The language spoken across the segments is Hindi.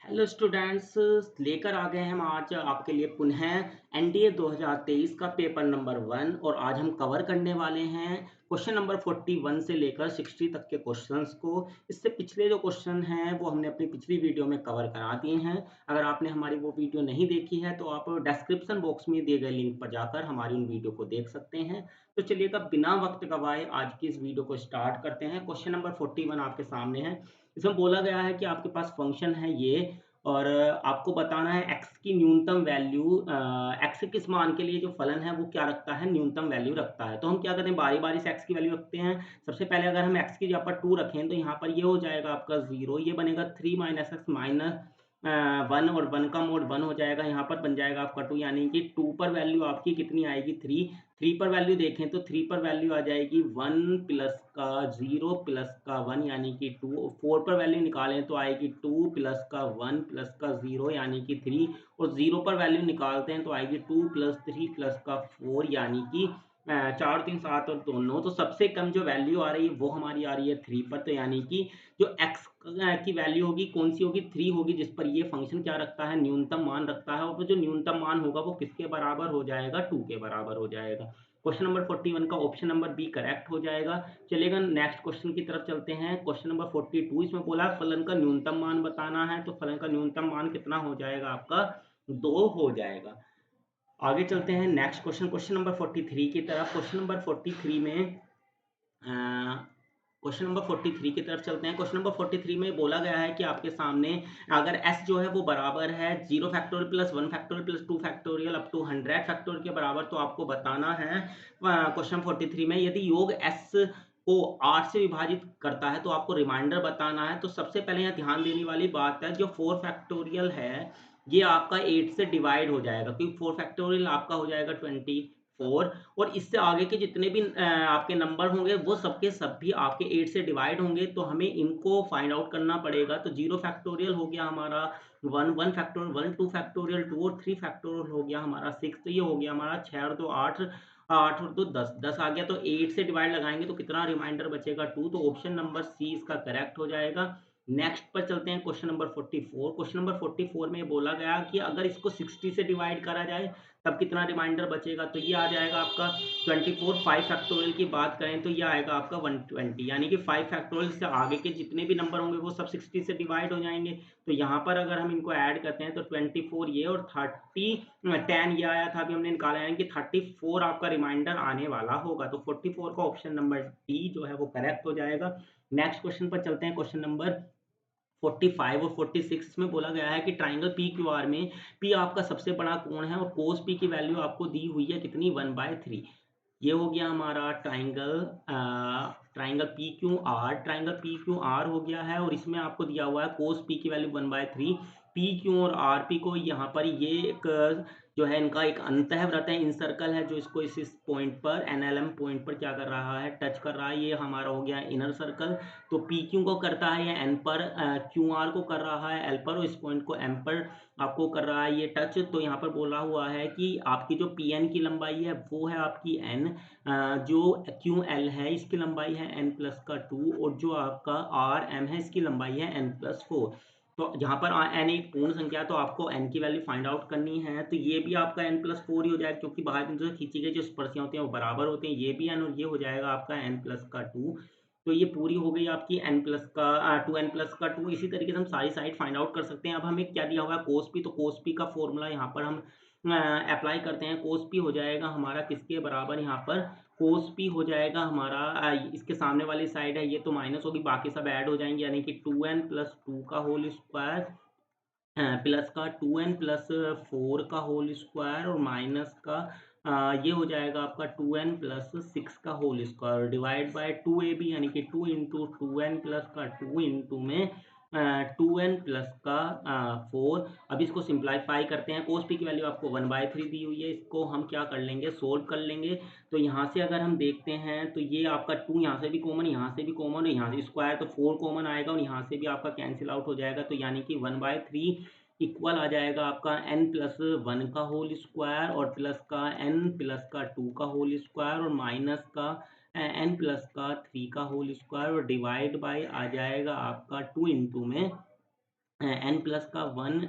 हेलो स्टूडेंट्स, लेकर आ गए हम आज आपके लिए पुनः एनडीए 2023 का पेपर नंबर 1। और आज हम कवर करने वाले हैं क्वेश्चन नंबर 41 से लेकर 60 तक के क्वेश्चंस को। इससे पिछले जो क्वेश्चन हैं वो हमने अपनी पिछली वीडियो में कवर करा दिए हैं। अगर आपने हमारी वो वीडियो नहीं देखी है तो आप डिस्क्रिप्शन बॉक्स में दिए गए लिंक पर जाकर हमारी उन वीडियो को देख सकते हैं। तो चलिएगा बिना वक्त गवाए आज की इस वीडियो को स्टार्ट करते हैं। क्वेश्चन नंबर 41 आपके सामने है। इसमें बोला गया है कि आपके पास फंक्शन है ये, और आपको बताना है x की न्यूनतम वैल्यू, x के किस मान के लिए जो फलन है वो क्या रखता है, न्यूनतम वैल्यू रखता है। तो हम क्या करते हैं, बारी-बारी से x की वैल्यू रखते हैं। सबसे पहले अगर हम x की जगह पर 2 रखें तो यहाँ पर ये हो जाएगा आपका 0, ये बनेगा 3 माइनस x माइनस 1, और 1 का मोड 1 हो जाएगा, यहाँ पर बन जाएगा आपका 2, यानी कि 2 पर वैल्यू आपकी कितनी आएगी, 3। 3 पर वैल्यू देखें तो 3 पर वैल्यू आ जाएगी 1 प्लस का 0 प्लस का 1 यानी कि 2। 4 पर वैल्यू निकालें तो आएगी 2 प्लस का 1 प्लस का 0 यानी कि 3। और 0 पर वैल्यू निकालते हैं तो आएगी 2 प्लस 3 प्लस का 4 यानी कि 4 3 7 और 2 9। तो सबसे कम जो वैल्यू आ रही है वो हमारी आ रही है 3 पर। तो यानी कि जो x की वैल्यू होगी कौन सी होगी, 3 होगी, जिस पर ये फंक्शन क्या रखता है, न्यूनतम मान रखता है। और वो जो न्यूनतम मान होगा वो किसके बराबर हो जाएगा, 2 के बराबर हो जाएगा। क्वेश्चन नंबर 41 का ऑप्शन नंबर बी करेक्ट हो जाएगा। चलिएगा नेक्स्ट क्वेश्चन की तरफ चलते हैं। क्वेश्चन नंबर 42, इसमें बोला है फलन का न्यूनतम मान बताना है। तो फलन का न्यूनतम मान कितना हो जाएगा आपका, 2 हो जाएगा। आगे चलते हैं नेक्स्ट क्वेश्चन, क्वेश्चन नंबर 43 की तरफ। क्वेश्चन नंबर 43 में क्वेश्चन नंबर 43 की तरफ चलते हैं। क्वेश्चन नंबर 43 में बोला गया है कि आपके सामने अगर s जो है वो बराबर है 0 factorial plus 1 factorial plus 2 factorial up to 100 factorial के बराबर, तो आपको बताना है क्वेश्चन 43 में यदि योग s को 8 से विभाजित करता है तो आपको रिमाइंडर बताना है। तो सबसे पहले यहाँ ध्यान देने वाली बात है, जो 4 फैक्टोरियल है ये आपका 8 से डिवाइड हो जाएगा, क्योंकि 4 फैक्टोरियल आपका हो जाएगा 24, और इससे आगे के जितने भी आपके नंबर होंगे वो सबके सब भी आपके 8 से डिवाइड होंगे। तो हमें इनको फाइंड आउट करना पड़ेगा। तो 0 फैक्टोरियल हो गया हमारा 1, 1 फैक्टोरियल 1, 2 फैक्टोरियल 2, और 3 फैक्टोरियल हो गया हमारा 6। तो ये हो गया हमारा 6 और 2 8, 8 और 2 10, 10 आ गया। तो 8 से डिवाइड लगाएंगे तो कितना रिमाइंडर बचेगा, 2। तो ऑप्शन नंबर सी इसका करेक्ट हो जाएगा। नेक्स्ट पर चलते हैं क्वेश्चन नंबर 44। क्वेश्चन नंबर 44 में बोला गया कि अगर इसको 60 से डिवाइड करा जाए तब कितना रिमाइंडर बचेगा। तो ये आ जाएगा आपका 24। 5 फैक्टोरियल की बात करें तो ये आएगा आपका 120, यानी कि 5 फैक्टोरियल से आगे के जितने भी नंबर होंगे वो सब 60 से डिवाइड हो जाएंगे। तो यहाँ पर अगर हम इनको ऐड करते हैं तो 24 ये और 30 10 ये आया था, अभी हमने निकाला, यानी कि 34 आपका रिमाइंडर आने वाला होगा। तो 44 का ऑप्शन नंबर डी जो है वो करेक्ट हो जाएगा। नेक्स्ट क्वेश्चन पर चलते हैं। क्वेश्चन नंबर 45 और 46 में बोला गया है कि ट्राइंगल पी क्यू आर में पी आपका सबसे बड़ा कोण है और कोस पी की वैल्यू आपको दी हुई है कितनी, 1/3। ये हो गया हमारा triangle P Q R. Triangle P Q R हो गया है और इसमें आपको दिया हुआ है कोस पी की वैल्यू 1/3। पी क्यू और आर पी को यहाँ पर ये एक जो है इनका एक अंतःवृत्त है, इन सर्कल है, जो इसको इस पॉइंट पर एनएलएम पॉइंट पर क्या कर रहा है, टच कर रहा है। ये हमारा हो गया इनर सर्कल। तो पी क्यू को करता है ये एन पर, क्यू आर को कर रहा है एल पर, और इस पॉइंट को एम पर आपको कर रहा है ये टच। तो यहाँ पर बोला हुआ है कि आपकी जो पी एन की लंबाई है वो है आपकी एन, जो क्यू एल है इसकी लंबाई है एन प्लस का 2, और जो आपका आर एम है इसकी लंबाई है एन प्लस 4। तो यहाँ पर एन एक पूर्ण संख्या है तो आपको एन की वैल्यू फाइंड आउट करनी है। तो ये भी आपका एन प्लस 4 ही हो जाएगा, क्योंकि बाहर में जो खींची गई जो स्पर्शियाँ होती हैं वो बराबर होते हैं। ये भी एन और ये हो जाएगा आपका एन प्लस का 2। तो ये पूरी हो गई आपकी एन प्लस का 2n प्लस का 2। इसी तरीके से हम सारी साइड फाइंड आउट कर सकते हैं। अब हमें क्या दिया हुआ है, कोस पी। तो कोस पी का फॉर्मूला यहाँ पर हम अप्लाई करते हैं। कोस पी हो जाएगा हमारा किसके बराबर, यहाँ पर कोस पी हो जाएगा हमारा इसके सामने वाली साइड है ये तो माइनस होगी, बाकी सब ऐड हो जाएंगे, यानी कि 2n प्लस 2 का होल स्क्वायर प्लस का 2n प्लस 4 का होल स्क्वायर, और माइनस का ये हो जाएगा आपका 2n प्लस 6 का whole square divide by 2ab, यानी कि 2 इंटू 2n प्लस का 2 इंटू में 2n प्लस का 4। अब इसको सिंप्लीफाई करते हैं। कोस पी की वैल्यू आपको 1/3 दी हुई है, इसको हम क्या कर लेंगे, सोल्व कर लेंगे। तो यहाँ से अगर हम देखते हैं तो ये आपका 2 यहाँ से भी कॉमन, यहाँ से भी कॉमन, और यहाँ से स्क्वायर तो 4 कॉमन आएगा, और यहाँ से भी आपका कैंसिल आउट हो जाएगा। तो यानी कि 1/3 इक्वल आ जाएगा आपका n प्लस 1 का होल स्क्वायर, और प्लस का n प्लस का 2 का होल स्क्वायर, और माइनस का n प्लस का 3 का होल स्क्वायर, और डिवाइड बाय आ जाएगा आपका 2 इंटू में एन प्लस का 1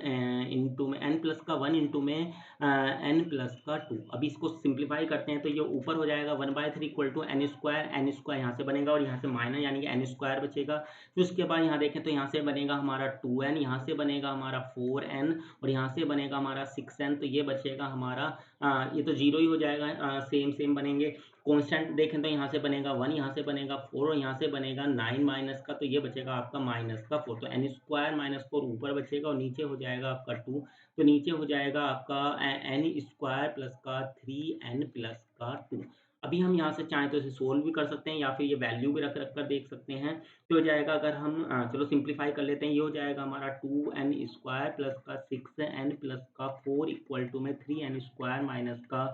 इंटू में एन प्लस का 1 इंटू में एन प्लस का 2। अब इसको सिंप्लीफाई करते हैं तो ये ऊपर हो जाएगा 1/3 इक्वल टू एन स्क्वायर यहाँ से बनेगा और यहाँ से माइनस यानी कि एन स्क्वायर बचेगा। फिर उसके बाद यहाँ देखें तो यहाँ से बनेगा हमारा 2n, यहाँ से बनेगा हमारा 4n और यहाँ से बनेगा हमारा 6n। तो ये बचेगा हमारा ये तो जीरो ही हो जाएगा, सेम सेम बनेंगे। कांस्टेंट देखें तो यहाँ से बनेगा 1, यहाँ से बनेगा 4 और यहाँ से बनेगा 9 माइनस का, तो ये बचेगा आपका माइनस का 4। तो एन स्क्वायर माइनस 4 ऊपर बचेगा और नीचे हो जाएगा आपका 2। तो नीचे हो जाएगा आपका एन स्क्वायर प्लस का 3n प्लस का 2। अभी हम यहाँ से चाहें तो इसे सोल्व भी कर सकते हैं या फिर ये वैल्यू भी रख रख कर देख सकते हैं। तो हो जाएगा अगर हम चलो सिंप्लीफाई कर लेते हैं। ये हो जाएगा हमारा 2n स्क्वायर प्लस का 6n प्लस का 4 इक्वल टू में 3n स्क्वायर माइनस का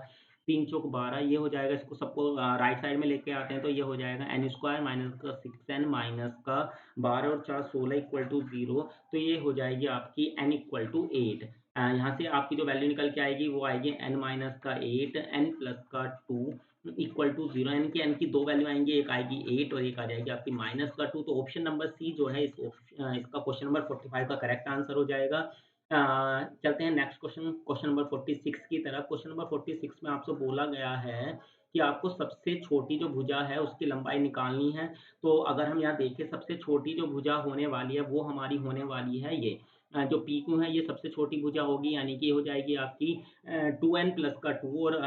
3 चौक 12। ये हो जाएगा, इसको सबको राइट साइड में लेके आते हैं तो ये हो जाएगा एन स्क्वायर माइनस का 6n माइनस का 12 और 4 16 इक्वल टू 0। तो ये हो जाएगी आपकी n इक्वल टू 8। यहाँ से आपकी जो वैल्यू निकल के आएगी वो आएगी n माइनस का 8 n प्लस का 2 इक्वल टू 0। n की दो वैल्यू आएंगी, एक आएगी 8 और एक आ जाएगी आपकी माइनस का 2। तो ऑप्शन नंबर सी जो है इसका क्वेश्चन नंबर 45 का करेक्ट आंसर हो जाएगा। चलते हैं नेक्स्ट क्वेश्चन, क्वेश्चन नंबर 46 की तरफ। क्वेश्चन नंबर 46 में आपसे बोला गया है कि आपको सबसे छोटी जो भुजा है उसकी लंबाई निकालनी है। तो अगर हम यहाँ देखें सबसे छोटी जो भुजा होने वाली है वो हमारी होने वाली है ये जो पी क्यू है, ये सबसे छोटी भुजा होगी यानी कि हो जाएगी आपकी 2n प्लस का 2 और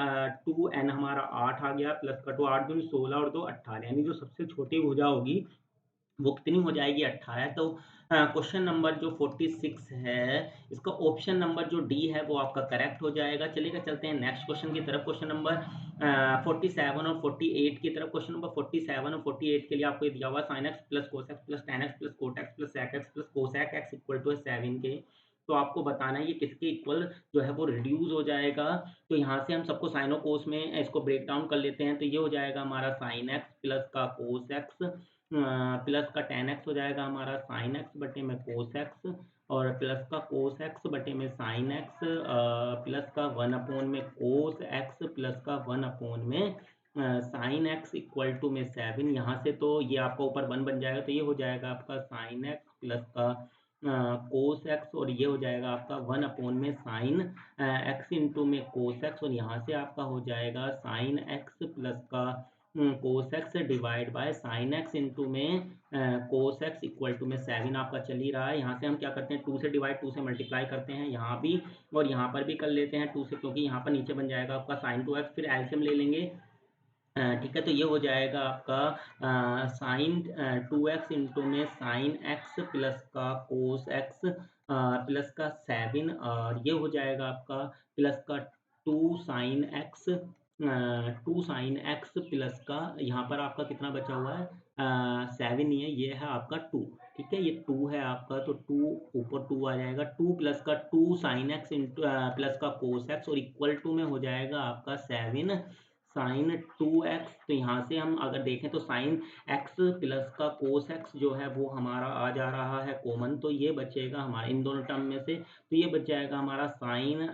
2n हमारा 8 आ गया प्लस का 2, 8 दूनी 16 और 2 18 यानी जो सबसे छोटी भुजा होगी वो कितनी हो जाएगी 18। तो क्वेश्चन नंबर जो 46 है इसका ऑप्शन नंबर जो डी है वो आपका करेक्ट हो जाएगा। चलिएगा चलते हैं नेक्स्ट क्वेश्चन की तरफ, क्वेश्चन नंबर 47 और 48 की तरफ। क्वेश्चन नंबर 47 और 48 के लिए आपको ये दिया हुआ sin x plus cos x plus tan x plus cot x plus sec x plus cosec x equal to 7 के। तो आपको बताना है ये किसके इक्वल जो है वो रिड्यूस हो जाएगा। तो यहाँ से हम सबको साइनो कोस में इसको ब्रेक डाउन कर लेते हैं। तो ये हो जाएगा हमारा sin x प्लस का cos x प्लस का tan x हो जाएगा हमारा sin x बटे में cos x और प्लस का cos x बटे में sin x प्लस का 1 में cos x प्लस का 1 में sin x इक्वल टू में 7। यहाँ से तो ये आपका ऊपर 1 बन जाएगा तो ये हो जाएगा आपका sin x प्लस का cos x और ये हो जाएगा आपका 1 में sin x इंटू में cos x और यहाँ से आपका हो जाएगा sin x प्लस का cos x divide by sin x into में cos x इक्वल टू में 7 आपका चल ही रहा है। यहाँ से हम क्या करते हैं 2 से डिवाइड 2 से मल्टीप्लाई करते हैं यहाँ भी और यहाँ पर भी कर लेते हैं 2 से, क्योंकि यहाँ पर नीचे बन जाएगा आपका sin 2x, फिर एलसीएम ले लेंगे। ठीक है, तो ये हो जाएगा आपका साइन 2x इंटू में साइन x प्लस का कोस x प्लस का 7 और ये हो जाएगा आपका प्लस का 2 साइन x प्लस का यहाँ पर आपका कितना बचा हुआ है 7 ही है, ये है आपका 2। ठीक है, ये 2 है आपका तो 2 ऊपर 2 आ जाएगा 2 प्लस का 2 साइन x इंटू प्लस का कोस x और इक्वल टू में हो जाएगा आपका 7 साइन 2x। तो यहाँ से हम अगर देखें तो साइन x प्लस का कोस x जो है वो हमारा आ जा रहा है कॉमन, तो ये बचेगा हमारा इन दोनों टर्म में से, तो ये बच जाएगा हमारा साइन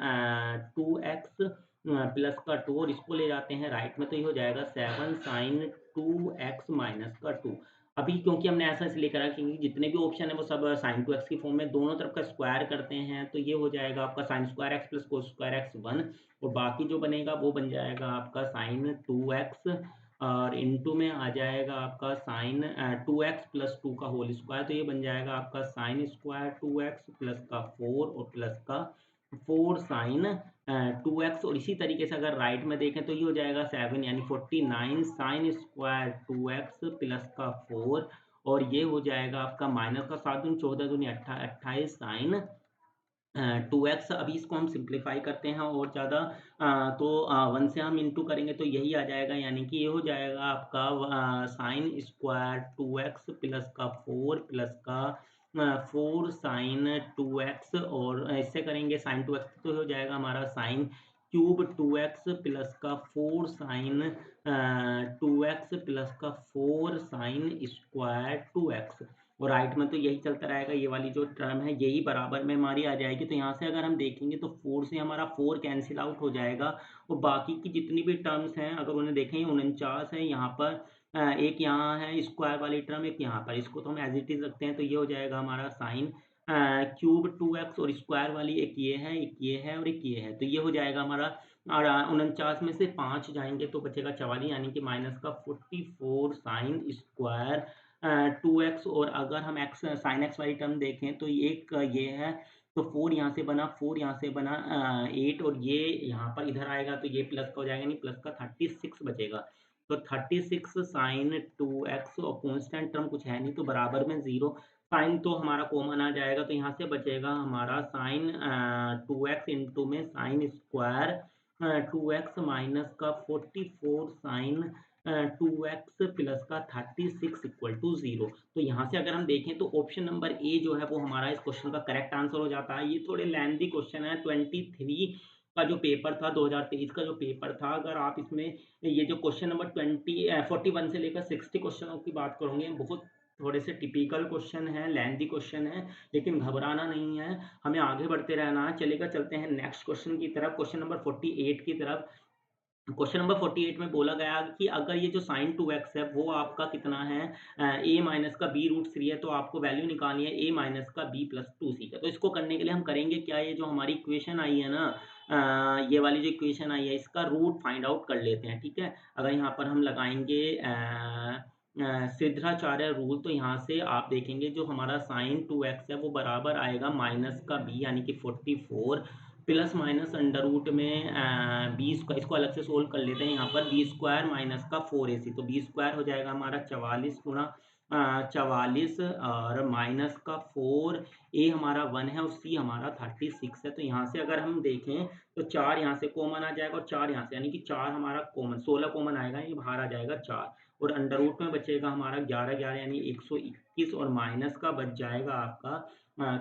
2x प्लस का 2 और इसको ले जाते हैं राइट में तो ये हो जाएगा 7 साइन 2x माइनस का 2। अभी क्योंकि हमने ऐसा इसलिए करा क्योंकि जितने भी ऑप्शन है वो सब साइन 2x की फॉर्म में दोनों तरफ का स्क्वायर करते हैं तो ये हो जाएगा आपका sine square x plus cos square x 1 और बाकी जो बनेगा वो बन जाएगा आपका साइन 2x और इनटू में आ जाएगा आपका साइन 2x प्लस 2 का होल स्क्वायर, तो ये बन जाएगा आपका साइन स्क्वायर 2x प्लस का 4 और प्लस का 4 साइन 2x और इसी तरीके से अगर राइट में देखें तो ये हो जाएगा 7 यानी 49 साइन स्क्वायर 2x प्लस का 4 और ये हो जाएगा आपका माइनस का 7 दूनी 14 दूनी 28 साइन 2x। अभी इसको हम सिंप्लीफाई करते हैं और ज़्यादा तो 1 से हम इंटू करेंगे तो यही आ जाएगा यानी कि ये हो जाएगा आपका साइन स्क्वायर 2x प्लस का 4 प्लस का 4 साइन 2x और इससे करेंगे साइन 2x तो हो जाएगा हमारा साइन क्यूब 2x प्लस का 4 साइन 2x प्लस का 4 साइन स्क्वायर 2x और राइट में तो यही चलता रहेगा, ये वाली जो टर्म है यही बराबर में हमारी आ जाएगी। तो यहाँ से अगर हम देखेंगे तो 4 से हमारा 4 कैंसिल आउट हो जाएगा और बाकी की जितनी भी टर्म्स हैं अगर उन्हें देखें 49 है यहाँ पर एक यहाँ है स्क्वायर वाली टर्म, एक यहाँ पर, इसको तो हम एज इट इज रखते हैं तो ये हो जाएगा हमारा साइन क्यूब 2x और स्क्वायर वाली एक ये है, एक ये है और एक ये है। तो ये हो जाएगा हमारा 49 में से 5 जाएँगे तो बचेगा 44 यानी कि माइनस का 44 साइन स्क्वायर 2x और अगर हम x साइन x वाली टर्म देखें तो एक ये है तो 4 यहाँ से बना 4 यहाँ से बना 8 और ये यहाँ पर इधर आएगा तो ये प्लस का हो जाएगा नहीं प्लस का 36 बचेगा। तो 36 साइन 2x और कांस्टेंट टर्म कुछ है नहीं तो बराबर में 0 साइन तो हमारा कॉमन आ जाएगा तो यहाँ से बचेगा हमारा साइन 2x इंटू में साइन स्क्वायर 2x माइनस का 44 साइन 2x प्लस का 36 इक्वल टू 0। तो यहाँ से अगर हम देखें तो ऑप्शन नंबर ए जो है वो हमारा इस क्वेश्चन का करेक्ट आंसर हो जाता है। ये थोड़े लेंथी क्वेश्चन है 23 का जो पेपर था 2023 का जो पेपर था अगर आप इसमें ये जो क्वेश्चन नंबर 41 से लेकर 60 क्वेश्चनों की बात करोगे बहुत थोड़े से टिपिकल क्वेश्चन है, लेंथी क्वेश्चन है, लेकिन घबराना नहीं है, हमें आगे बढ़ते रहना है। चलेगा चलते हैं नेक्स्ट क्वेश्चन की तरफ, क्वेश्चन नंबर 48 की तरफ। क्वेश्चन नंबर 48 में बोला गया कि अगर ये जो साइन 2x है वो आपका कितना है a माइनस का b रूट 3 है तो आपको वैल्यू निकालनी है a माइनस का b प्लस 2c का। तो इसको करने के लिए हम करेंगे क्या, ये जो हमारी इक्वेशन आई है ना ये वाली जो इक्वेशन आई है इसका रूट फाइंड आउट कर लेते हैं, ठीक है। अगर यहाँ पर हम लगाएंगे सिद्धाचार्य रूल तो यहाँ से आप देखेंगे जो हमारा साइन 2x है वो बराबर आएगा माइनस का b यानी कि 44 प्लस माइनस अंडर रूट में बी स्क्वायर, इसको अलग से सोल्व कर लेते हैं। यहाँ पर बी स्क्वायर माइनस का 4ac तो बी स्क्वायर हो जाएगा हमारा 44 गुणा 44 और माइनस का 4 ए हमारा 1 है और सी हमारा 36 है। तो यहाँ से अगर हम देखें तो 4 यहाँ से कॉमन आ जाएगा और 4 यहाँ से यानी कि 4 हमारा कॉमन 16 कॉमन आएगा, ये बाहर आ जाएगा 4 और अंडर रूट में बचेगा हमारा 11 11 यानी 121 और माइनस का बच जाएगा आपका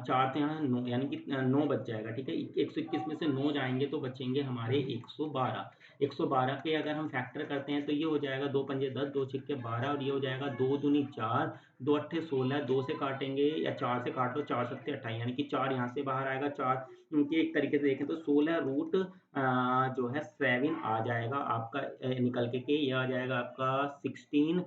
4 तो यहाँ 9 यानी कि 9 बच जाएगा, ठीक है। 121 में से 9 जाएँगे तो बचेंगे हमारे 112। 112 के अगर हम फैक्टर करते हैं तो ये हो जाएगा 2 पंजे 10, 2 छिक्के 12 और ये हो जाएगा 2 दूनी 4, 2 अट्ठे 16, 2 से काटेंगे या 4 से काट लो, 4 सत्ते 28 यानी कि 4 यहाँ से बाहर आएगा, 4 कि एक तरीके से देखें तो 16 रूट जो है 7 आ जाएगा आपका निकल के ये आ जाएगा आपका 16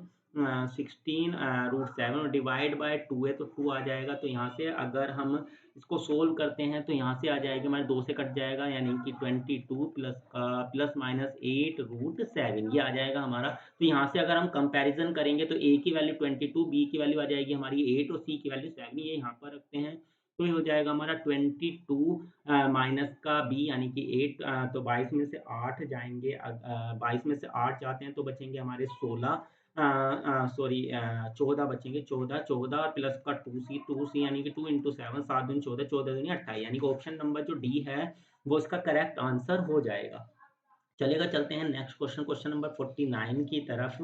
रूट 7 और डिवाइड बाय 2 है तो 2 आ जाएगा। तो यहाँ से अगर हम इसको सोल्व करते हैं तो यहाँ से आ जाएगा हमारे 2 से कट जाएगा यानी कि 22 प्लस माइनस 8 रूट 7 ये आ जाएगा हमारा। तो यहाँ से अगर हम कंपैरिजन करेंगे तो a की वैल्यू 22, b की वैल्यू आ जाएगी हमारी 8 और c की वैल्यू 7, ये यहाँ पर रखते हैं तो ये हो जाएगा हमारा 22 माइनस का b यानी कि 8 तो 22 में से 8 जाएंगे 22 में से 8 जाते हैं तो बचेंगे हमारे 16 सॉरी 14 बचेंगे 14 प्लस का 2c यानी कि 2 इंटू 7 7 दूनी 14 14 दूनी 28 यानी कि ऑप्शन नंबर जो डी है वो इसका करेक्ट आंसर हो जाएगा। चलेगा चलते हैं नेक्स्ट क्वेश्चन, क्वेश्चन नंबर 49 की तरफ।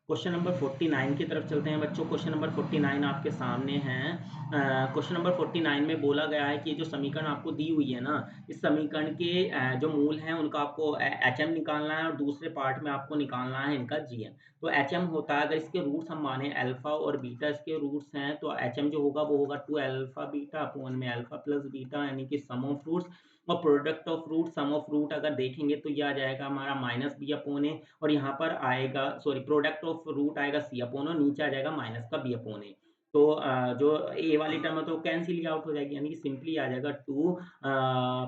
क्वेश्चन नंबर 49 की तरफ चलते हैं बच्चों। क्वेश्चन नंबर 49 आपके सामने है। क्वेश्चन नंबर 49 में बोला गया है कि ये जो समीकरण आपको दी हुई है ना इस समीकरण के जो मूल हैं उनका आपको एच एम निकालना है और दूसरे पार्ट में आपको निकालना है इनका जी एम। तो एच एम होता है अगर इसके रूट्स हम माने अल्फा और बीटा इसके रूट्स हैं तो एच एम जो होगा वो होगा 2 अल्फा बीटा अपॉन में अल्फा प्लस बीटा यानी कि सम ऑफ रूट्स और product of root sum of root अगर देखेंगे तो ये आ जाएगा हमारा माइनस बी अपॉन ए और यहाँ पर आएगा सॉरी प्रोडक्ट ऑफ रूट आएगा सी अपॉन और नीचे आ जाएगा माइनस का बी अपॉन ए। तो जो ए वाली टर्म है तो कैंसिल आउट हो जाएगी यानी कि सिंपली आ जाएगा 2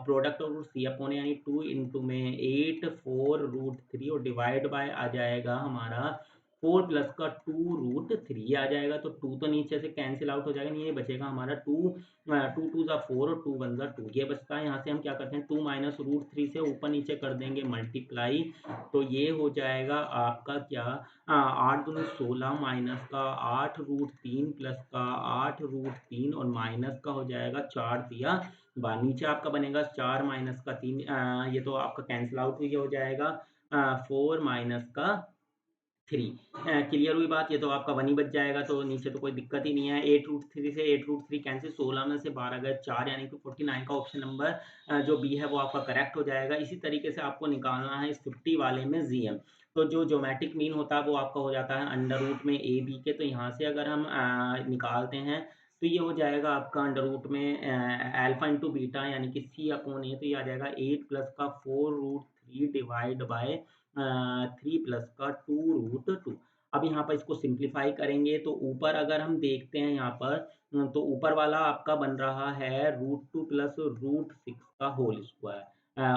product of root C upon यानी 2 इंटू में 8 4 रूट 3 और डिवाइड बाय आ जाएगा हमारा 4 प्लस का 2 रूट 3 आ जाएगा। तो 2 तो नीचे से कैंसिल आउट हो जाएगा, नहीं ये बचेगा हमारा 2 2 टू ज़ा 4 और 2 1 ज़ा 2 ये बचता है। यहाँ से हम क्या करते हैं 2 माइनस रूट 3 से ऊपर नीचे कर देंगे मल्टीप्लाई तो ये हो जाएगा आपका क्या 8 दूनी 16 माइनस का 8 रूट 3 प्लस का 8 रूट 3 और माइनस का हो जाएगा 4 दिया नीचे आपका बनेगा 4 माइनस का 3 ये तो आपका कैंसिल आउट हुई हो जाएगा 4 माइनस का 3 क्लियर हुई बात, ये तो आपका 1 ही बच जाएगा तो नीचे तो कोई दिक्कत ही नहीं है। 8 रूट 3 से 8 रूट 3 कैंसिल 16 में से 12 गए 4 यानी कि 49 का ऑप्शन नंबर जो बी है वो आपका करेक्ट हो जाएगा। इसी तरीके से आपको निकालना है इस 50 वाले में जीएम। तो जो ज्योमेट्रिक मीन होता है वो आपका हो जाता है अंडर रूट में ए बी के। तो यहाँ से अगर हम निकालते हैं तो ये हो जाएगा आपका अंडर रूट में अल्फा इंटू बीटा यानी कि सी अपॉन ए तो ये आ जाएगा 8 प्लस का 4 रूट 3 डिवाइड बाय 3 प्लस का 2 रूट 2। अब यहाँ पर इसको सिंप्लीफाई करेंगे तो ऊपर अगर हम देखते हैं यहाँ पर तो ऊपर वाला आपका बन रहा है √2 प्लस √6 का होल स्क्वायर।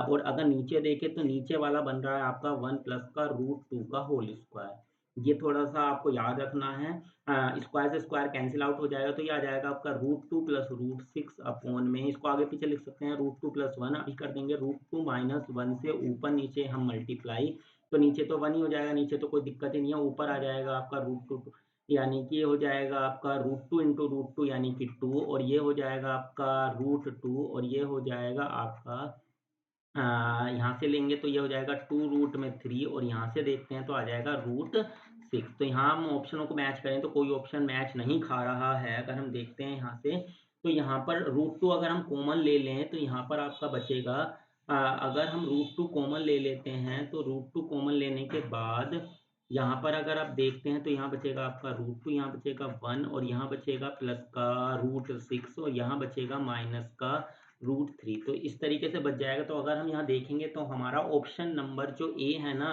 और अगर नीचे देखें तो नीचे वाला बन रहा है आपका 1 प्लस का √2 का होल स्क्वायर। ये थोड़ा-सा आपको याद रखना है। स्क्वायर से स्क्वायर कैंसल आउट हो जाएगा तो ये आ जाएगा आपका √2 प्लस √6 अपॉन में इसको आगे पीछे लिख सकते हैं √2 प्लस 1 अभी कर देंगे √2 माइनस 1 से ऊपर नीचे हम मल्टीप्लाई तो नीचे तो 1 ही हो जाएगा, नीचे तो कोई दिक्कत ही नहीं है, ऊपर आ जाएगा आपका √2 यानी कि ये हो जाएगा आपका √2 इंटू √2 यानी कि 2 और ये हो जाएगा आपका √2 और ये हो जाएगा आपका यहाँ से लेंगे तो ये हो जाएगा 2 रूट में 3 और यहाँ से देखते हैं तो आ जाएगा √6 तो यहाँ हम ऑप्शनों को मैच करें तो कोई ऑप्शन मैच नहीं खा रहा है। अगर हम देखते हैं यहाँ से तो यहाँ पर √2 अगर हम कॉमन ले लें तो यहाँ पर आपका बचेगा अगर हम √2 कॉमन ले लेते हैं तो √2 कॉमन लेने के बाद यहाँ पर अगर आप देखते हैं तो यहाँ बचेगा आपका √2 यहाँ बचेगा 1 और यहाँ बचेगा प्लस का √6 और यहाँ बचेगा माइनस का √3 तो इस तरीके से बच जाएगा। तो अगर हम यहाँ देखेंगे तो हमारा ऑप्शन नंबर जो ए है ना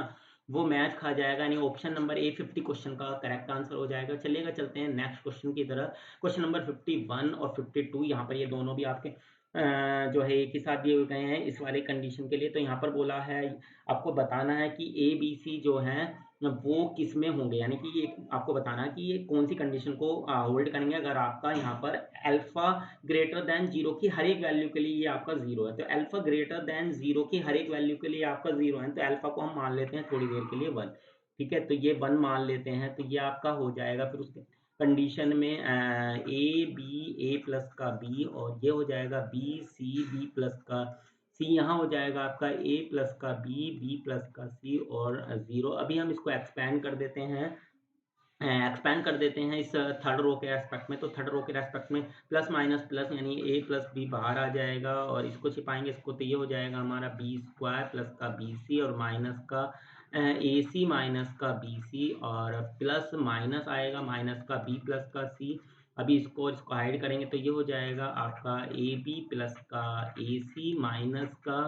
वो मैच खा जाएगा यानी ऑप्शन नंबर ए 50 क्वेश्चन का करेक्ट आंसर हो जाएगा। चलिएगा चलते हैं नेक्स्ट क्वेश्चन की तरफ। क्वेश्चन नंबर 51 और 52 यहाँ पर ये दोनों भी आपके जो है एक ही साथ दिए गए हैं इस वाले कंडीशन के लिए। तो यहाँ पर बोला है आपको बताना है कि ए बी सी जो है वो किस में होंगे यानी कि ये आपको बताना है कि ये कौन सी कंडीशन को होल्ड करेंगे अगर आपका यहाँ पर अल्फा ग्रेटर देन 0 की हर एक वैल्यू के लिए ये आपका 0 है। तो अल्फा ग्रेटर देन 0 की हर एक वैल्यू के लिए आपका 0 है तो अल्फा को हम मान लेते हैं थोड़ी देर के लिए 1 ठीक है। तो ये 1 मान लेते हैं तो ये आपका हो जाएगा फिर उसके कंडीशन में ए बी ए प्लस का बी और ये हो जाएगा बी सी बी प्लस का सी यहाँ हो जाएगा आपका ए प्लस का बी बी प्लस का सी और 0 अभी हम इसको एक्सपैंड कर देते हैं इस थर्ड रो के एस्पेक्ट में। तो थर्ड रो के एस्पेक्ट में प्लस माइनस प्लस यानी ए प्लस बी बाहर आ जाएगा और इसको छिपाएंगे इसको तो ये हो जाएगा हमारा बी स्क्वायर प्लस का बी सी और माइनस का ए सी माइनस का बी सी और प्लस माइनस आएगा माइनस का बी प्लस का सी। अभी इसको हाइड करेंगे तो ये हो जाएगा आपका ए बी प्लस का ए सी माइनस का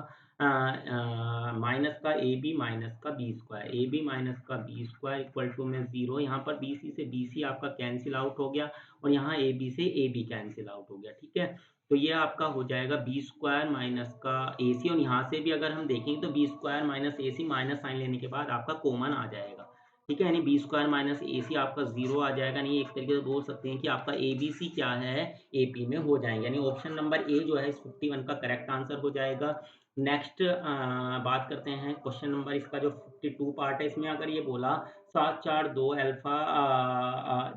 ए बी माइनस का b square a b minus का बी स्क्वायर इक्वल टू में 0 यहाँ पर बी सी से बी सी आपका कैंसिल आउट हो गया और यहाँ ए बी से ए बी कैंसिल आउट हो गया ठीक है। तो ये आपका हो जाएगा बी स्क्वायर माइनस का ए सी और यहाँ से भी अगर हम देखेंगे तो बी स्क्वायर माइनस ए सी माइनस साइन लेने के बाद आपका कॉमन आ जाएगा ठीक है। यानी बी स्क्वायर माइनस ए सी आपका 0 आ जाएगा नहीं एक तरीके से बोल सकते हैं कि आपका ए बी सी क्या है ए पी में हो जाएंगे यानी ऑप्शन नंबर ए जो है इस 51 का करेक्ट आंसर हो जाएगा। नेक्स्ट बात करते हैं क्वेश्चन नंबर इसका जो 52 पार्ट है इसमें अगर ये बोला 7 4 2 अल्फा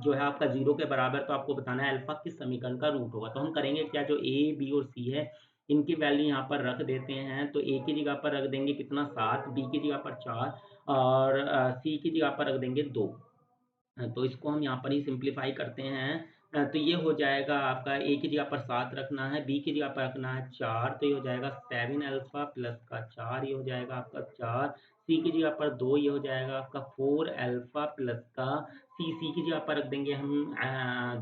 जो है आपका 0 के बराबर तो आपको बताना है अल्फा किस समीकरण का रूट होगा। तो हम करेंगे क्या जो ए बी और सी है इनकी वैल्यू यहाँ पर रख देते हैं। तो ए की जगह पर रख देंगे कितना 7 बी की जगह पर 4 और सी की जगह पर रख देंगे 2। तो इसको हम यहाँ पर ही सिंप्लीफाई करते हैं। तो ये हो जाएगा आपका ए की जगह पर 7 रखना है बी की जगह पर रखना है 4 तो ये हो जाएगा 7 अल्फा प्लस का 4 ये हो जाएगा आपका 4 सी की जगह पर 2 ये हो जाएगा आपका 4 अल्फा प्लस का सी की जगह पर रख देंगे हम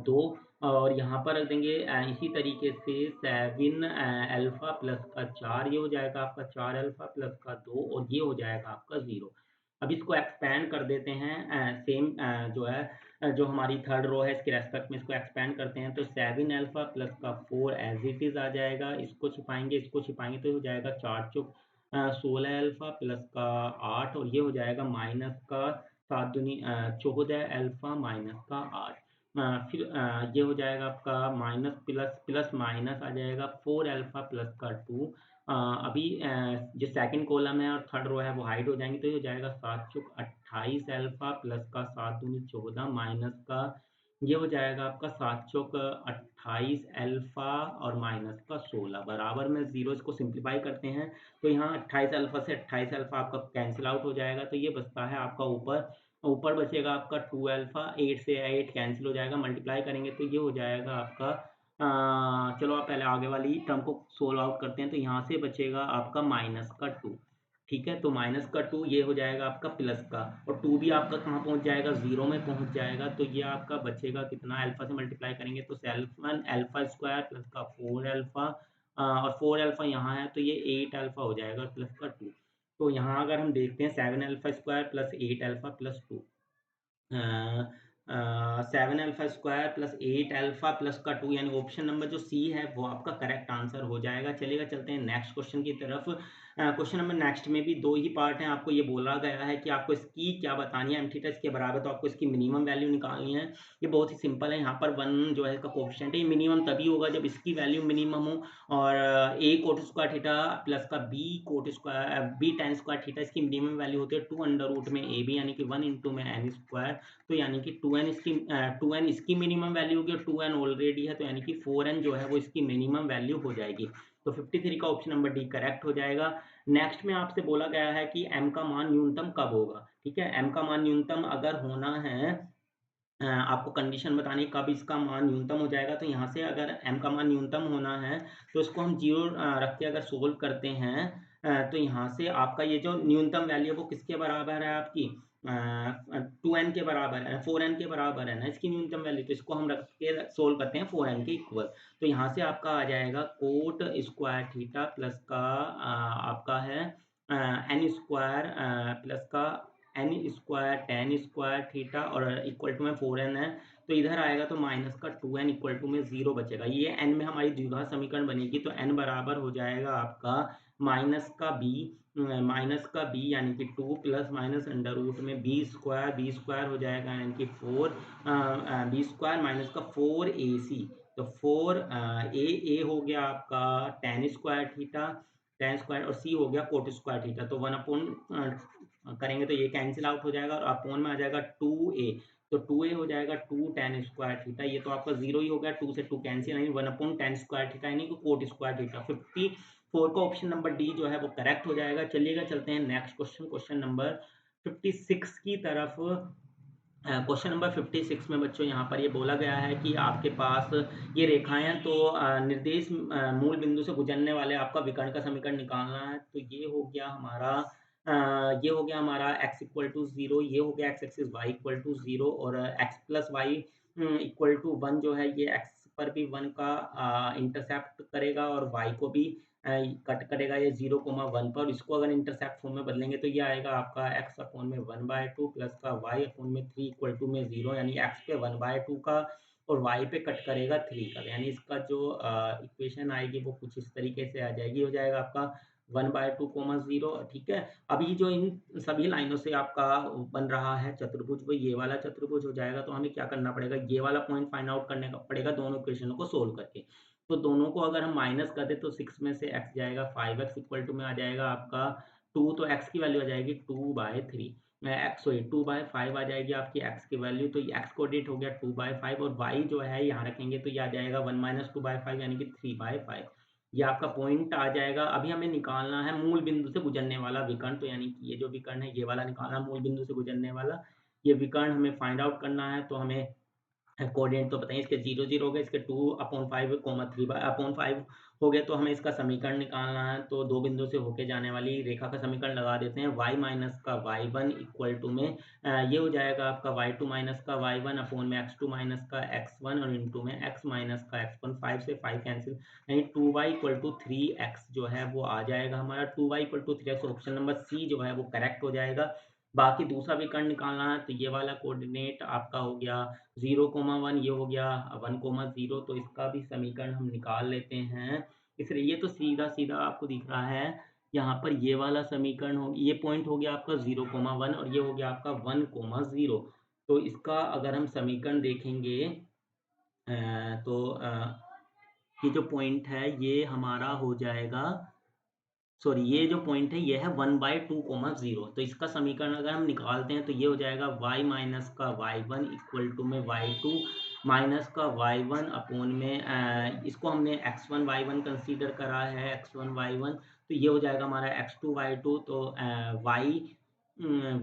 2 और यहाँ पर रख देंगे इसी तरीके से 7 अल्फा प्लस का 4 ये हो जाएगा आपका 4 अल्फा प्लस का 2 और ये हो जाएगा आपका 0। अब इसको एक्सपैंड कर देते हैं सेम जो है जो हमारी थर्ड रो है इसके रेस्पेक्ट में इसको एक्सपैंड करते हैं तो 7 अल्फा प्लस का 4 एज इट इज आ जाएगा। इसको छिपाएंगे तो हो जाएगा 4 चौक 16 अल्फा प्लस का 8 और ये हो जाएगा माइनस का 7 दूनी 14 अल्फा माइनस का 8 फिर ये हो जाएगा आपका माइनस प्लस प्लस माइनस आ जाएगा 4 अल्फा प्लस का 2 अभी जो सेकंड कॉलम है और थर्ड रो है वो हाइड हो जाएंगे तो ये हो जाएगा 7 चौक 28 अल्फा प्लस का 7 दूनी 14 माइनस का ये हो जाएगा आपका 7 चौक 28 अल्फा और माइनस का 16 बराबर में 0। इसको सिंप्लीफाई करते हैं तो यहाँ 28 अल्फा से 28 अल्फा आपका कैंसिल आउट हो जाएगा तो ये बचता है आपका ऊपर ऊपर बचेगा आपका 2 अल्फा 8 से 8 कैंसिल हो जाएगा मल्टीप्लाई करेंगे तो ये हो जाएगा आपका चलो आप पहले आगे वाली टर्म को सोल्व आउट करते हैं तो यहाँ से बचेगा आपका माइनस का 2 ठीक है। तो माइनस का 2 ये हो जाएगा आपका प्लस का और 2 भी आपका कहाँ पहुँच जाएगा 0 में पहुँच जाएगा तो ये आपका बचेगा कितना अल्फा से मल्टीप्लाई करेंगे तो 7 अल्फा स्क्वायर प्लस का 4 अल्फा और 4 अल्फा यहाँ है तो ये 8 अल्फा हो जाएगा प्लस का 2। तो यहाँ अगर हम देखते हैं 7 alpha square plus 8 alpha plus 2 7 alpha square plus 8 alpha plus का 2 यानी ऑप्शन नंबर जो सी है वो आपका करेक्ट आंसर हो जाएगा। चलिएगा चलते हैं नेक्स्ट क्वेश्चन की तरफ। क्वेश्चन नंबर नेक्स्ट में भी 2 ही पार्ट हैं। आपको ये बोला गया है कि आपको इसकी क्या बतानी है, एम थीटा इसके बराबर, तो आपको इसकी मिनिमम वैल्यू निकालनी है। ये बहुत ही सिंपल है। यहाँ पर 1 जो है इसका कोएफ़िशिएंट है, ये मिनिमम तभी होगा जब इसकी वैल्यू मिनिमम हो। और ए कोट स्क्वायर थीटा प्लस का बी tan स्क्वायर थीटा इसकी मिनिमम वैल्यू होती है 2 अंडर रूट में ए बी यानी कि 1 इंटू में एन स्क्वायर। तो यानी कि 2n इसकी मिनिमम वैल्यू होगी और 2n ऑलरेडी है, तो यानी कि 4n जो है वो इसकी मिनिमम वैल्यू हो जाएगी। तो 53 का ऑप्शन नंबर डी करेक्ट हो जाएगा। नेक्स्ट में आपसे बोला गया है कि m का मान न्यूनतम कब होगा? ठीक है, m का मान न्यूनतम अगर होना है, आपको कंडीशन बतानी है कब इसका मान न्यूनतम हो जाएगा। तो यहाँ से अगर m का मान न्यूनतम होना है तो इसको हम 0 रख के अगर सोल्व करते हैं, तो यहाँ से आपका ये जो न्यूनतम वैल्यू है वो किसके बराबर है आपकी? 2n के बराबर है, 4n के बराबर है ना इसकी न्यूनतम वैल्यू। तो इसको हम रख के सोल्व करते हैं 4n के इक्वल। तो यहाँ से आपका आ जाएगा कोट स्क्वायर थीटा प्लस का आपका है n स्क्वायर प्लस का n square tan square theta और इक्वल टू में 4n है। तो इधर आएगा तो माइनस का 2n इक्वल टू में 0 बचेगा। ये n में हमारी द्विघात समीकरण बनेगी, तो n बराबर हो जाएगा आपका माइनस का b यानी कि 2 प्लस माइनस अंडर रूट में बी स्क्वायर हो जाएगा यानी कि 4 बी स्क्वायर माइनस का 4ac। तो 4 ए हो गया आपका ten square theta, ten square, और सी हो गया कोट स्क्वायर थीटा। तो 1 अपॉन करेंगे तो ये कैंसिल आउट हो जाएगा और अपॉन में आ जाएगा 2a। तो 2a हो जाएगा 2 tan स्क्वायर थीटा। ये तो आपका 0 ही हो गया, 2 से 2 कैंसिल, यानी 1 अपॉन tan स्क्वायर थीटा यानी कि कोट स्क्वायर थीटा। 54 का ऑप्शन नंबर डी जो है वो करेक्ट हो जाएगा। चलिएगा चलते हैं नेक्स्ट क्वेश्चन, क्वेश्चन नंबर 56 की तरफ। क्वेश्चन नंबर 56 में बच्चों यहाँ पर ये बोला गया है कि आपके पास ये रेखाएं हैं, तो निर्देश मूल बिंदु से गुजरने वाले आपका विकर्ण का समीकरण निकालना है। तो ये हो गया हमारा x इक्वल टू 0, ये हो गया x axis y equal to 0 और x plus y equal to 1 जो है ये x पर भी 1 का इंटरसेप्ट करेगा और y को भी कट करेगा ये 0,1 पर। इसको अगर इंटरसेप्ट फॉर्म में बदलेंगे तो ये आएगा आपका x अपॉन में 1/2 प्लस का y अपॉन में 3 इक्वल टू में 0, यानी x पे 1/2 का और y पे कट करेगा 3 का। यानी इसका जो इक्वेशन आएगी वो कुछ इस तरीके से आ जाएगी, हो जाएगा आपका 1/2 0। ठीक है, अभी जो इन सभी लाइनों से आपका बन रहा है चतुर्भुज, वो ये वाला चतुर्भुज हो जाएगा। तो हमें क्या करना पड़ेगा, ये वाला पॉइंट फाइंड आउट करने का पड़ेगा दोनों इक्वेशनों को सोल्व करके। तो दोनों को अगर हम माइनस कर दें तो 6 में से x जाएगा 5x इक्वल टू में आ जाएगा आपका 2, तो x की वैल्यू आ जाएगी 2/3, x सॉरी 2/5 आ जाएगी आपकी x की वैल्यू। तो x कोऑर्डिनेट हो गया 2/5 और y जो है यहाँ रखेंगे तो ये आ जाएगा 1 - 2/5 यानी कि 3/5। ये आपका पॉइंट आ जाएगा। अभी हमें निकालना है मूल बिंदु से गुजरने वाला विकर्ण, तो यानी कि ये जो विकर्ण है ये वाला निकालना है, मूल बिंदु से गुजरने वाला ये विकर्ण हमें फाइंड आउट करना है। तो हमें कोऑर्डिनेट तो बताइए, इसके 0 0 हो गए, इसके 2/5 3/5 हो गए। तो हमें इसका समीकरण निकालना है। तो दो बिंदु से होके जाने वाली रेखा का समीकरण लगा देते हैं। y माइनस का y1 इक्वल टू में ये हो जाएगा आपका y2 माइनस का y1 अपॉन में x2 माइनस का x1 और इंटू में x माइनस का x1। 5 से 5 कैंसिल, यानी 2y इक्वल टू 3x जो है वो आ जाएगा हमारा। 2y equal to 3x, option number C जो है वो करेक्ट हो जाएगा। बाकी दूसरा विकर्ण निकालना है, तो ये वाला कोऑर्डिनेट आपका हो गया 0,1, ये हो गया 1,0। तो इसका भी समीकरण हम निकाल लेते हैं। इसलिए ये तो सीधा-सीधा आपको दिख रहा है। यहाँ पर ये वाला समीकरण हो, ये पॉइंट हो गया आपका 0,1 और ये हो गया आपका 1,0। तो इसका अगर हम समीकरण देखेंगे तो ये जो पॉइंट है ये हमारा हो जाएगा, सॉरी ये जो पॉइंट है ये है 1/2, 0। तो इसका समीकरण अगर हम निकालते हैं तो ये हो जाएगा y माइनस का y1 इक्वल टू में y2 माइनस का y1 अपॉन में इसको हमने x1 y1 कंसीडर करा है, x1 y1। तो ये हो जाएगा हमारा x2 y2। तो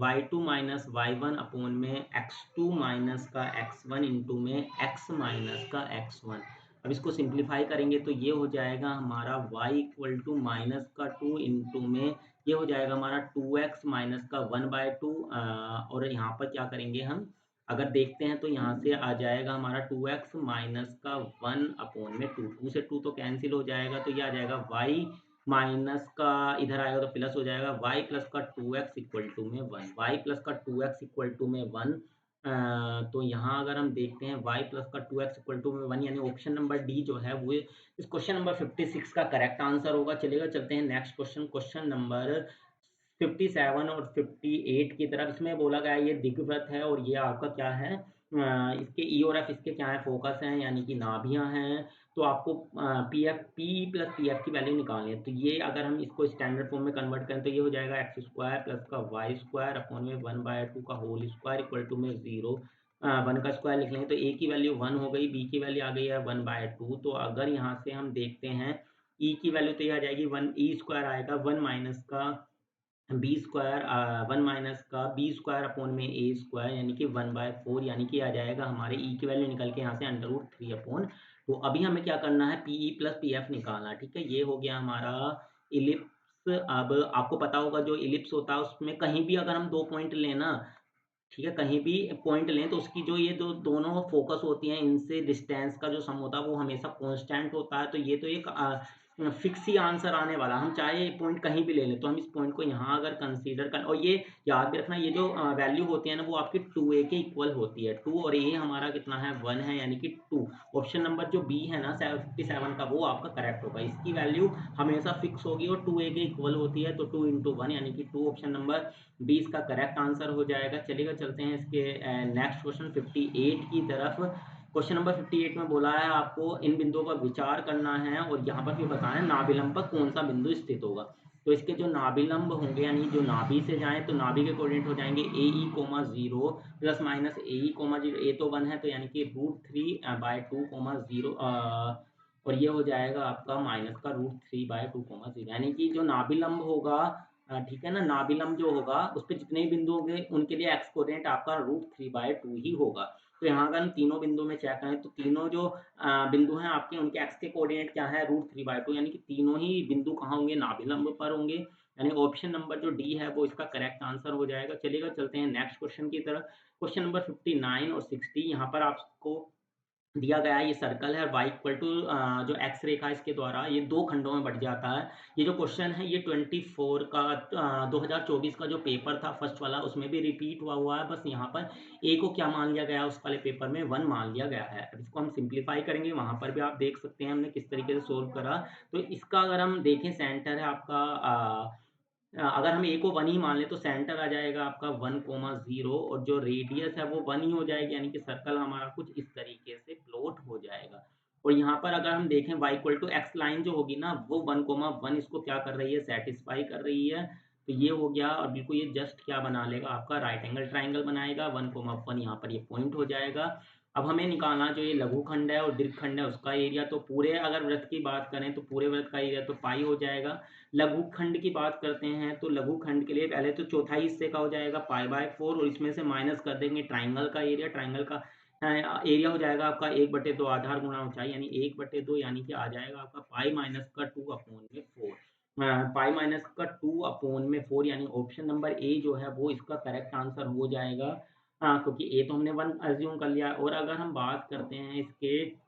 y2 माइनस y1 अपॉन में x2 माइनस का x1 इंटू में x माइनस का x1। अब इसको सिंप्लीफाई करेंगे तो ये हो जाएगा हमारा y इक्वल टू माइनस का 2 इंटू में ये हो जाएगा हमारा 2x माइनस का 1/2। और यहाँ पर क्या करेंगे हम, अगर देखते हैं तो यहाँ से आ जाएगा हमारा 2x माइनस का 1 अपॉन में 2। 2 से 2 तो कैंसिल हो जाएगा, तो ये आ जाएगा y माइनस का, इधर आएगा तो प्लस हो जाएगा y प्लस का 2x इक्वल टू में 1। y प्लस का 2x इक्वल टू में 1 तो यहाँ अगर हम देखते हैं y प्लस का 2x इक्वल टू में 1 यानी ऑप्शन नंबर डी जो है वो इस क्वेश्चन नंबर 56 का करेक्ट आंसर होगा। चलिएगा चलते हैं नेक्स्ट क्वेश्चन, क्वेश्चन नंबर 57 और 58 की तरफ। इसमें बोला गया है ये दीर्घवृत्त है और ये आपका क्या है, इसके ई और एफ इसके क्या है, फोकस हैं यानी कि नाभियां हैं। तो आपको P F P plus P F की वैल्यू निकालनी है। तो ये अगर हम इसको स्टैंडर्ड फॉर्म में कन्वर्ट करें तो ये हो जाएगा एक्स स्क्वायर प्लस का वाई स्क्वायर अपॉन में 1/2 का होल स्क्वायर इक्वल टू में 0, 1 का स्क्वायर लिख लेंगे तो ए की वैल्यू 1 हो गई, बी की वैल्यू आ गई है 1/2। तो अगर यहाँ से हम देखते हैं ई की वैल्यू तो ये आ जाएगी 1, ई स्क्वायर आएगा 1 माइनस का बी स्क्वायर, 1 माइनस का बी स्क्वायर अपॉन में ए स्क्वायर यानी कि 1/4, यानी कि आ जाएगा हमारे ई की वैल्यू निकल के यहाँ से √3 अपॉन। तो अभी हमें क्या करना है, पीई प्लस पीएफ निकालना है। ठीक है, ये हो गया हमारा इलिप्स। अब आपको पता होगा जो इलिप्स होता है उसमें कहीं भी अगर हम 2 पॉइंट लेना, ठीक है, कहीं भी पॉइंट लें तो उसकी जो ये दो दोनों फोकस होती हैं इनसे डिस्टेंस का जो सम होता है वो हमेशा कांस्टेंट होता है। तो ये तो एक फिक्स ही आंसर आने वाला, हम चाहे ये पॉइंट कहीं भी ले लें। तो हम इस पॉइंट को यहाँ अगर कंसीडर कर, और ये याद भी रखना ये जो वैल्यू होती है ना वो आपकी 2a के इक्वल होती है। 2 और a हमारा कितना है 1 है यानी कि 2। ऑप्शन नंबर जो बी है ना 57 का वो आपका करेक्ट होगा। इसकी वैल्यू हमेशा फिक्स होगी और 2a के इक्वल होती है। तो 2 × 1 यानी कि 2, ऑप्शन नंबर 20 का करेक्ट आंसर हो जाएगा। चलिएगा चलते हैं इसके नेक्स्ट क्वेश्चन 58 की तरफ। क्वेश्चन नंबर 58 में बोला है आपको इन बिंदुओं पर विचार करना है और यहाँ पर फिर बताना है नाभिलंब पर कौन सा बिंदु स्थित होगा। तो इसके जो नाभिलंब होंगे यानी जो नाभि से जाएं तो नाभि के कोऑर्डिनेट हो जाएंगे ए ई कोमा 0 प्लस माइनस ए ई कोमा 0, ए तो 1 है तो यानी कि √3/2 कोमा 0, और ये हो जाएगा आपका माइनस का √3/2 कोमा 0, यानी कि जो नाभिलंब होगा, ठीक है ना, नाभिलंब जो होगा उस पे जितने भी बिंदु होंगे उनके लिए एक्स कोऑर्डिनेट आपका √3/2 ही होगा। तो यहाँ अगर हम तीनों बिंदु में चेक करें तो तीनों जो बिंदु हैं आपके उनके एक्स के कोऑर्डिनेट क्या है √3/2, यानी कि तीनों ही बिंदु कहाँ होंगे, नाभिलंब पर होंगे। यानी ऑप्शन नंबर जो डी है वो इसका करेक्ट आंसर हो जाएगा। चलिएगा चलते हैं नेक्स्ट क्वेश्चन की तरफ। क्वेश्चन नंबर 59 और 60, यहाँ पर आपको दिया गया है ये सर्कल है y इक्वल टू जो एक्स रेखा इसके द्वारा ये 2 खंडों में बँट जाता है। ये जो क्वेश्चन है ये 24 का 2024 का जो पेपर था फर्स्ट वाला उसमें भी रिपीट हुआ है। बस यहाँ पर a को क्या मान लिया गया है उस वाले पेपर में 1 मान लिया गया है। अब इसको हम सिंप्लीफाई करेंगे, वहाँ पर भी आप देख सकते हैं हमने किस तरीके से सोल्व करा। तो इसका अगर हम देखें सेंटर है आपका, अगर हम a को 1 ही मान लें तो सेंटर आ जाएगा आपका 1, 0 और जो रेडियस है वो 1 ही हो जाएगी, यानी कि सर्कल हमारा कुछ इस तरीके से प्लॉट हो जाएगा। और यहाँ पर अगर हम देखें y equal to x line जो होगी ना वो 1, 1 इसको क्या कर रही है, सेटिस्फाई कर रही है। तो ये हो गया और बिल्कुल ये जस्ट क्या बना लेगा आपका राइट एंगल ट्राइंगल बनाएगा। 1, 1 यहाँ पर ये पॉइंट हो जाएगा। अब हमें निकालना जो ये लघुखंड है और दीर्घखंड है उसका एरिया। तो पूरे अगर वृत्त की बात करें तो पूरे वृत्त का एरिया तो पाई हो जाएगा। लघुखंड की बात करते हैं तो लघुखंड के लिए पहले तो चौथाई हिस्से का हो जाएगा पाई/4 और इसमें से माइनस कर देंगे ट्राइंगल का एरिया। ट्राइंगल का एरिया हो जाएगा आपका 1/2 आधार गुणा ऊंचाई यानी 1/2, यानी कि आ जाएगा आपका पाई-2/4 यानी ऑप्शन नंबर ए जो है वो इसका करेक्ट आंसर हो जाएगा। क्योंकि ए तो हमने 1 अज्यूम कर लिया। और अगर हम बात करते हैं इसके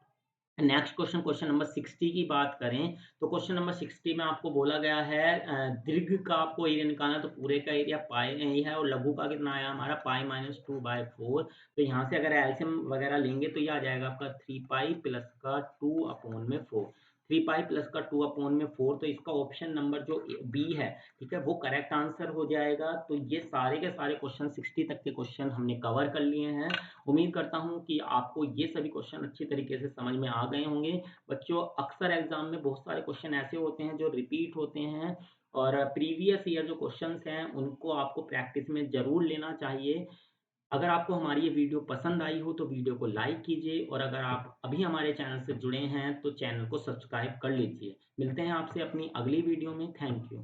नेक्स्ट क्वेश्चन, क्वेश्चन नंबर 60 की बात करें तो क्वेश्चन नंबर 60 में आपको बोला गया है दीर्घ का आपको एरिया निकालना है। तो पूरे का एरिया पाई ही है और लघु का कितना आया हमारा पाई-2/4। तो यहाँ से अगर एलसीएम वगैरह लेंगे तो ये आ जाएगा आपका 3 पाई प्लस का 2/4, 3 पाई प्लस का 2/4। तो इसका ऑप्शन नंबर जो बी है, ठीक है, वो करेक्ट आंसर हो जाएगा। तो ये सारे के सारे क्वेश्चन 60 तक के क्वेश्चन हमने कवर कर लिए हैं। उम्मीद करता हूँ कि आपको ये सभी क्वेश्चन अच्छी तरीके से समझ में आ गए होंगे। बच्चों अक्सर एग्जाम में बहुत सारे क्वेश्चन ऐसे होते हैं जो रिपीट होते हैं और प्रीवियस ईयर जो क्वेश्चंस हैं उनको आपको प्रैक्टिस में ज़रूर लेना चाहिए। अगर आपको हमारी ये वीडियो पसंद आई हो तो वीडियो को लाइक कीजिए और अगर आप अभी हमारे चैनल से जुड़े हैं तो चैनल को सब्सक्राइब कर लीजिए। मिलते हैं आपसे अपनी अगली वीडियो में। Thank you.